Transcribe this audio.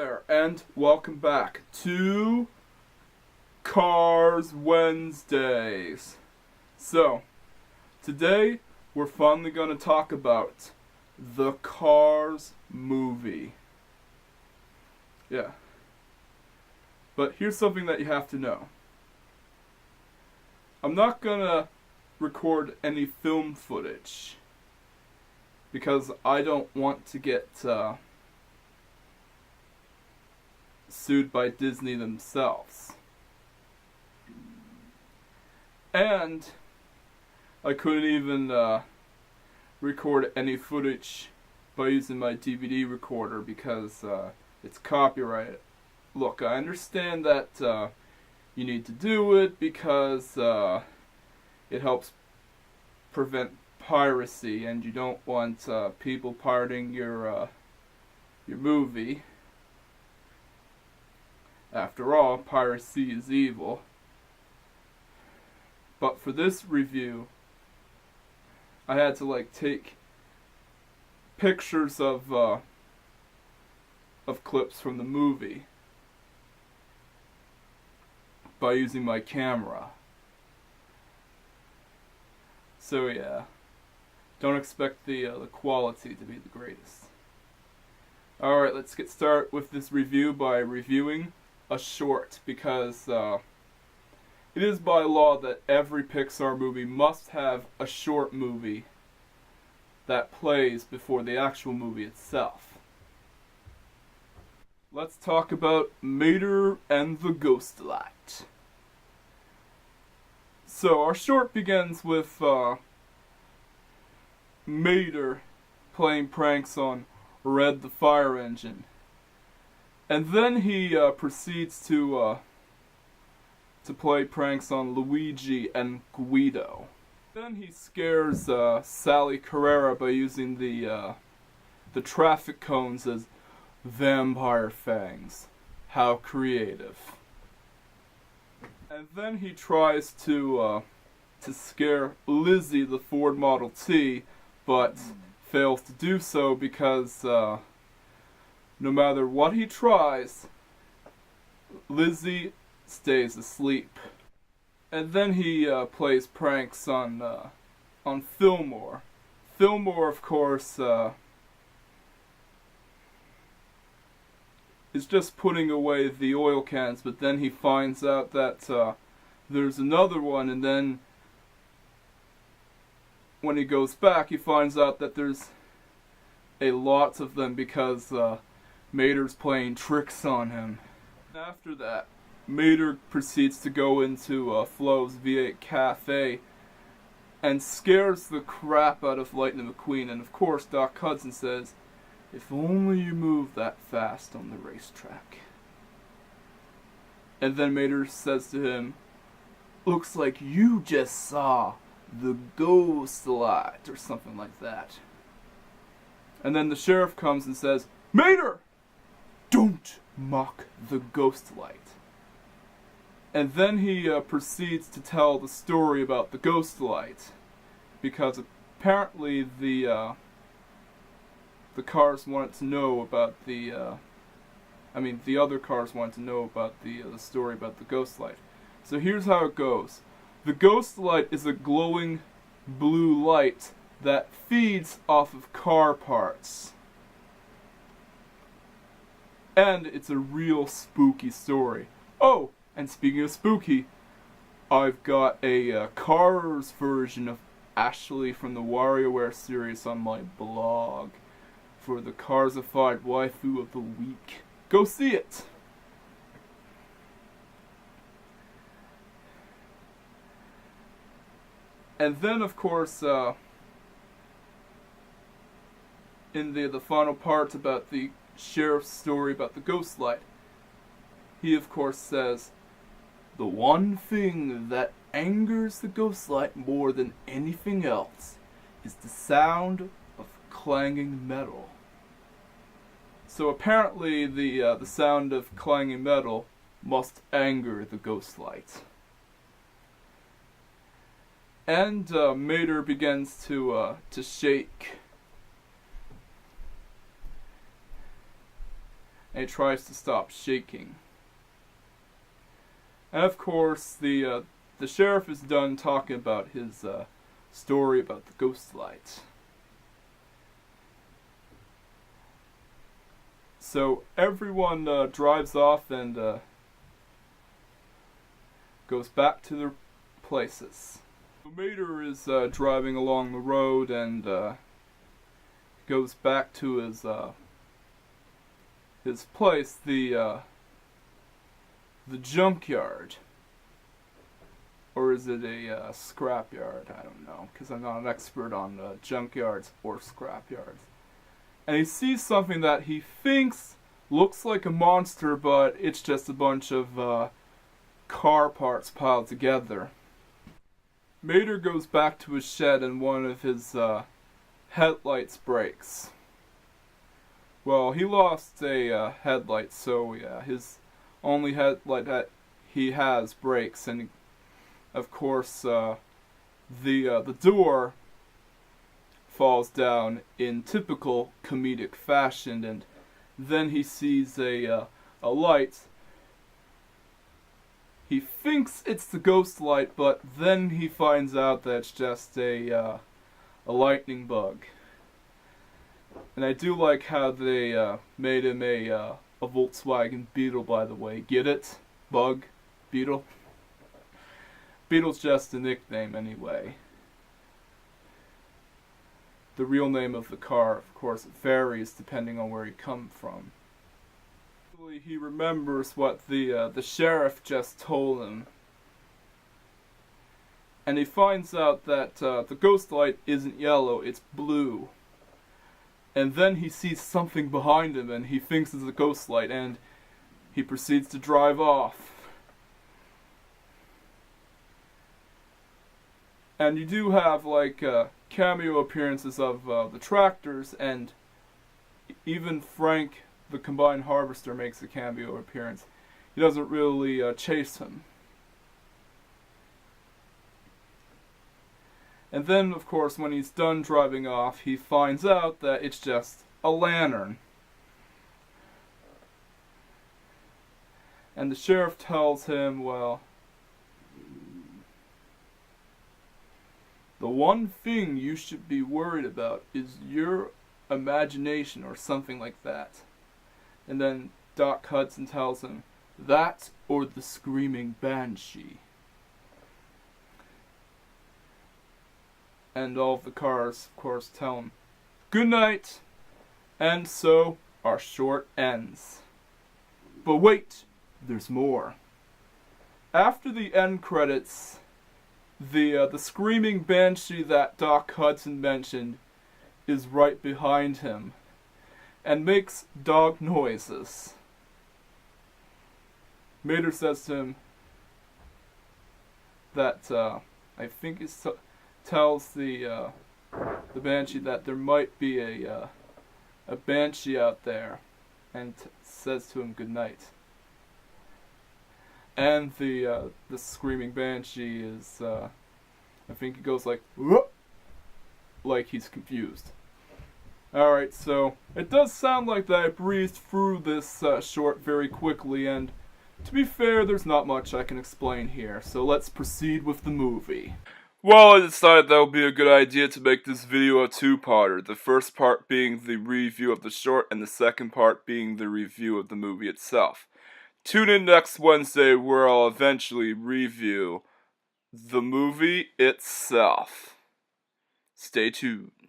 there, and welcome back to Cars Wednesdays. So, today we're finally going to talk about the Cars movie. Yeah. But here's something that you have to know. I'm not going to record any film footage because I don't want to get sued by Disney themselves. And I couldn't even record any footage by using my DVD recorder because it's copyrighted. Look, I understand that you need to do it because it helps prevent piracy, and you don't want people pirating your movie. After all, piracy is evil. But for this review, I had to take pictures of clips from the movie by using my camera. So yeah, don't expect the quality to be the greatest. Alright, let's get started with this review by reviewing a short, because it is by law that every Pixar movie must have a short movie that plays before the actual movie itself. Let's talk about Mater and the Ghostlight. So our short begins with Mater playing pranks on Red the fire engine. And then he proceeds to play pranks on Luigi and Guido. Then he scares Sally Carrera by using the traffic cones as vampire fangs. How creative. And then he tries to scare Lizzie, the Ford Model T, but fails to do so because no matter what he tries, Lizzie stays asleep. And then he plays pranks on Fillmore. Fillmore, of course, is just putting away the oil cans, but then he finds out that there's another one, and then when he goes back, he finds out that there's a lot of them because Mater's playing tricks on him. After that, Mater proceeds to go into Flo's V8 Cafe and scares the crap out of Lightning McQueen, and of course Doc Hudson says, "If only you move that fast on the racetrack." And then Mater says to him, "Looks like you just saw the Ghostlight," or something like that. And then the sheriff comes and says, "Mater! Don't mock the Ghostlight." And then he proceeds to tell the story about the Ghostlight, because apparently the cars wanted to know about the other cars wanted to know about the story about the Ghostlight. So here's how it goes. The Ghostlight is a glowing blue light that feeds off of car parts. And it's a real spooky story. Oh, and speaking of spooky, I've got a Cars version of Ashley from the WarioWare series on my blog for the Carsified Waifu of the Week. Go see it! And then, of course, in the final part about the sheriff's story about the Ghostlight, he of course says, "The one thing that angers the Ghostlight more than anything else is the sound of clanging metal." So apparently the sound of clanging metal must anger the Ghostlight. And Mater begins to shake and he tries to stop shaking. And of course, the sheriff is done talking about his story about the Ghostlight. So everyone drives off and goes back to their places. Mater is driving along the road and goes back to his place, the junkyard. Or is it a scrapyard? I don't know, because I'm not an expert on junkyards or scrapyards. And he sees something that he thinks looks like a monster, but it's just a bunch of car parts piled together. Mater goes back to his shed and one of his headlights breaks. Well, he lost a headlight, so yeah, his only headlight that he has breaks, and of course the door falls down in typical comedic fashion, and then he sees a light. He thinks it's the Ghostlight, but then he finds out that it's just a lightning bug. And I do like how they made him a Volkswagen Beetle, by the way. Get it? Bug? Beetle? Beetle's just a nickname anyway. The real name of the car, of course, varies depending on where you come from. He remembers what the sheriff just told him. And he finds out that the Ghostlight isn't yellow, it's blue. And then he sees something behind him and he thinks it's a Ghostlight, and he proceeds to drive off. And you do have like cameo appearances of the tractors, and even Frank, the Combined Harvester, makes a cameo appearance. He doesn't really chase him. And then, of course, when he's done driving off, he finds out that it's just a lantern. And the sheriff tells him, well, the one thing you should be worried about is your imagination, or something like that. And then Doc Hudson tells him, that or the screaming banshee. And all of the cars, of course, tell him, good night. And so our short ends. But wait, there's more. After the end credits, the screaming banshee that Doc Hudson mentioned is right behind him and makes dog noises. Mater says to him that I think he tells the banshee that there might be a banshee out there, and says to him good night. And the screaming banshee is I think it goes like whoop, like he's confused. Alright, so it does sound like that I breezed through this short very quickly, and to be fair, there's not much I can explain here, so let's proceed with the movie. Well, I decided that would be a good idea to make this video a two-parter, the first part being the review of the short, and the second part being the review of the movie itself. Tune in next Wednesday where I'll eventually review the movie itself. Stay tuned.